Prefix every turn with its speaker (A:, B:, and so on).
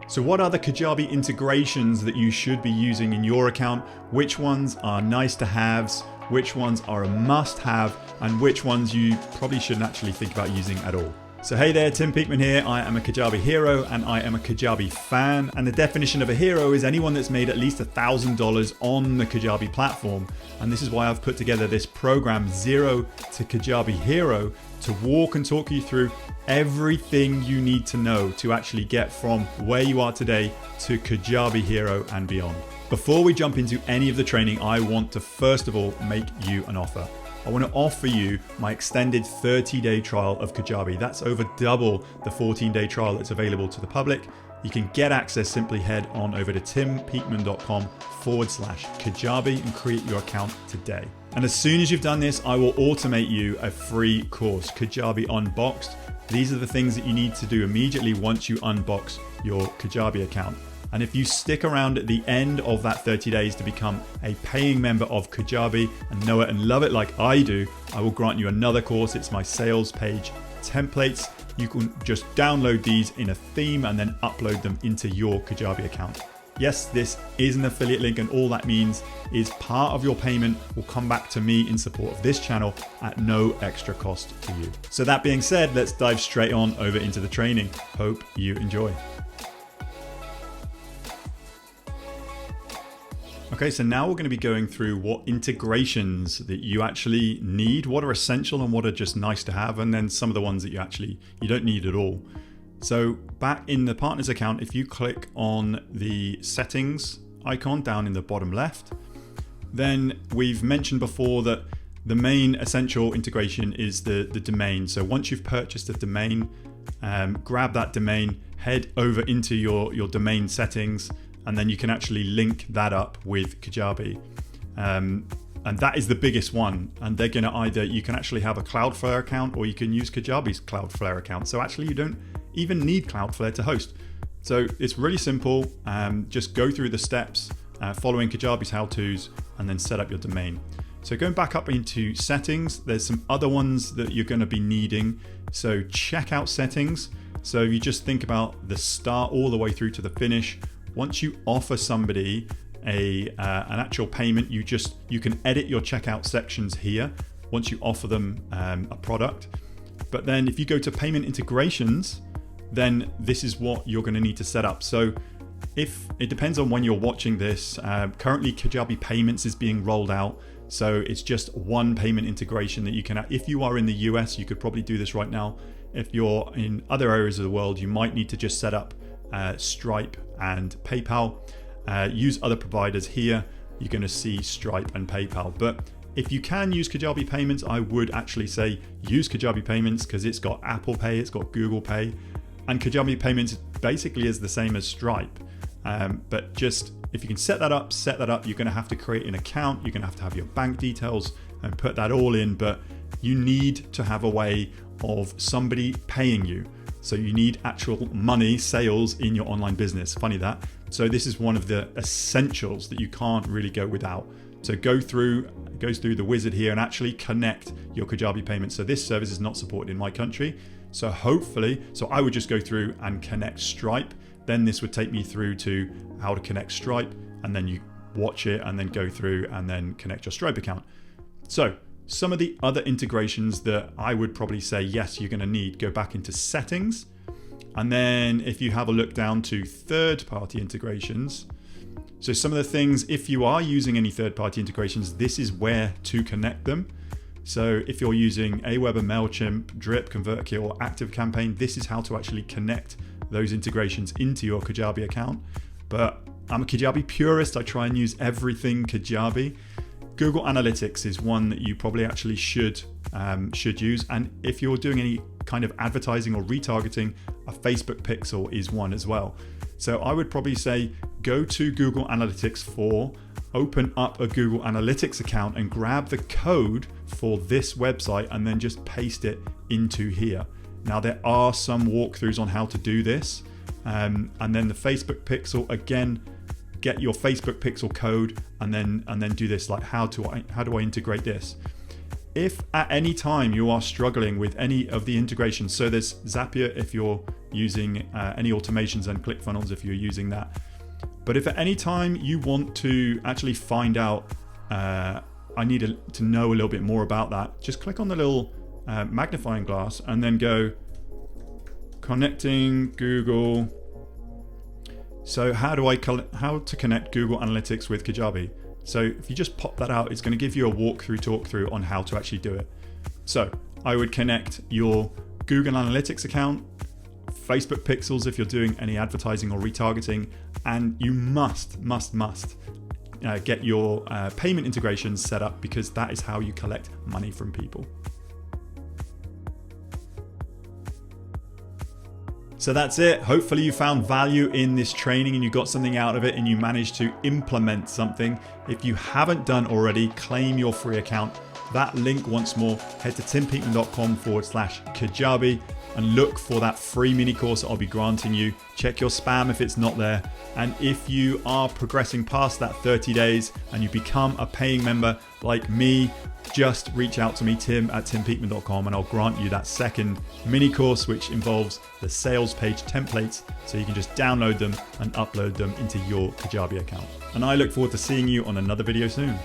A: So what are the Kajabi integrations that you should be using in your account? Which ones are nice to haves? Which ones are a must have? And which ones you probably shouldn't actually think about using at all? So hey there, Tim Peakman here. I am a Kajabi hero and I am a Kajabi fan. And the definition of a hero is anyone that's made at least $1,000 on the Kajabi platform. And this is why I've put together this program, Zero to Kajabi Hero, to walk and talk you through everything you need to know to actually get from where you are today to Kajabi Hero and beyond. Before we jump into any of the training, I want to first of all make you an offer. I want to offer you my extended 30-day trial of Kajabi. That's over double the 14-day trial that's available to the public. You can get access, simply head on over to timpeakman.com/Kajabi and create your account today. And as soon as you've done this, I will automate you a free course, Kajabi Unboxed. These are the things that you need to do immediately once you unbox your Kajabi account. And if you stick around at the end of that 30 days to become a paying member of Kajabi and know it and love it like I do, I will grant you another course. It's my sales page templates. You can just download these in a theme and then upload them into your Kajabi account. Yes, this is an affiliate link, and all that means is part of your payment will come back to me in support of this channel at no extra cost to you. So that being said, let's dive straight on over into the training. Hope you enjoy. Okay, so now we're going to be going through what integrations that you actually need, what are essential and what are just nice to have, and then some of the ones that you don't need at all. So back in the partners account, if you click on the settings icon down in the bottom left, then we've mentioned before that the main essential integration is the domain. So once you've purchased a domain, grab that domain, head over into your domain settings, and then you can actually link that up with Kajabi. And that is the biggest one. And they're gonna you can actually have a Cloudflare account or you can use Kajabi's Cloudflare account. So actually you don't even need Cloudflare to host. So it's really simple. Just go through the steps, following Kajabi's how-tos, and then set up your domain. So going back up into settings, there's some other ones that you're gonna be needing. So checkout settings. So if you just think about the start all the way through to the finish, once you offer somebody an actual payment, you can edit your checkout sections here once you offer them a product. But then if you go to payment integrations, then this is what you're going to need to set up. So if it depends on when you're watching this, currently Kajabi Payments is being rolled out. So it's just one payment integration that you can, if you are in the US, you could probably do this right now. If you're in other areas of the world, you might need to just set up Stripe and PayPal. Use other providers here. You're going to see Stripe and PayPal. But if you can use Kajabi Payments, I would actually say use Kajabi Payments because it's got Apple Pay, it's got Google Pay, and Kajabi Payments basically is the same as Stripe. But just if you can set that up, you're going to have to create an account. You're going to have your bank details and put that all in. But you need to have a way of somebody paying you. So you need actual money, sales in your online business. Funny that. So this is one of the essentials that you can't really go without. So it goes through the wizard here and actually connect your Kajabi payments. So this service is not supported in my country. So I would just go through and connect Stripe. Then this would take me through to how to connect Stripe, and then you watch it and then go through and then connect your Stripe account. So some of the other integrations that I would probably say, yes, you're going to need, go back into settings. And then if you have a look down to third-party integrations, so some of the things, if you are using any third-party integrations, this is where to connect them. So if you're using Aweber, MailChimp, Drip, ConvertKit, or ActiveCampaign, this is how to actually connect those integrations into your Kajabi account. But I'm a Kajabi purist. I try and use everything Kajabi. Google Analytics is one that you probably actually should use. And if you're doing any kind of advertising or retargeting, a Facebook pixel is one as well. So I would probably say go to Google Analytics open up a Google Analytics account and grab the code for this website and then just paste it into here. Now there are some walkthroughs on how to do this. And then the Facebook pixel, again, get your Facebook pixel code and then do this, like how do I integrate this? If at any time you are struggling with any of the integrations, so there's Zapier if you're using any automations and ClickFunnels if you're using that. But if at any time you want to actually find out, I need to know a little bit more about that, just click on the little magnifying glass and then go connecting Google. So how to connect Google Analytics with Kajabi? So if you just pop that out, it's going to give you a talk-through on how to actually do it. So I would connect your Google Analytics account, Facebook pixels if you're doing any advertising or retargeting, and you must get your payment integrations set up, because that is how you collect money from people. So that's it. Hopefully you found value in this training and you got something out of it and you managed to implement something. If you haven't done already, claim your free account. That link once more, head to timpeakman.com/Kajabi and look for that free mini course I'll be granting you. Check your spam if it's not there. And if you are progressing past that 30 days and you become a paying member like me, just reach out to me, tim@timpeakman.com, and I'll grant you that second mini course, which involves the sales page templates, so you can just download them and upload them into your Kajabi account. And I look forward to seeing you on another video soon.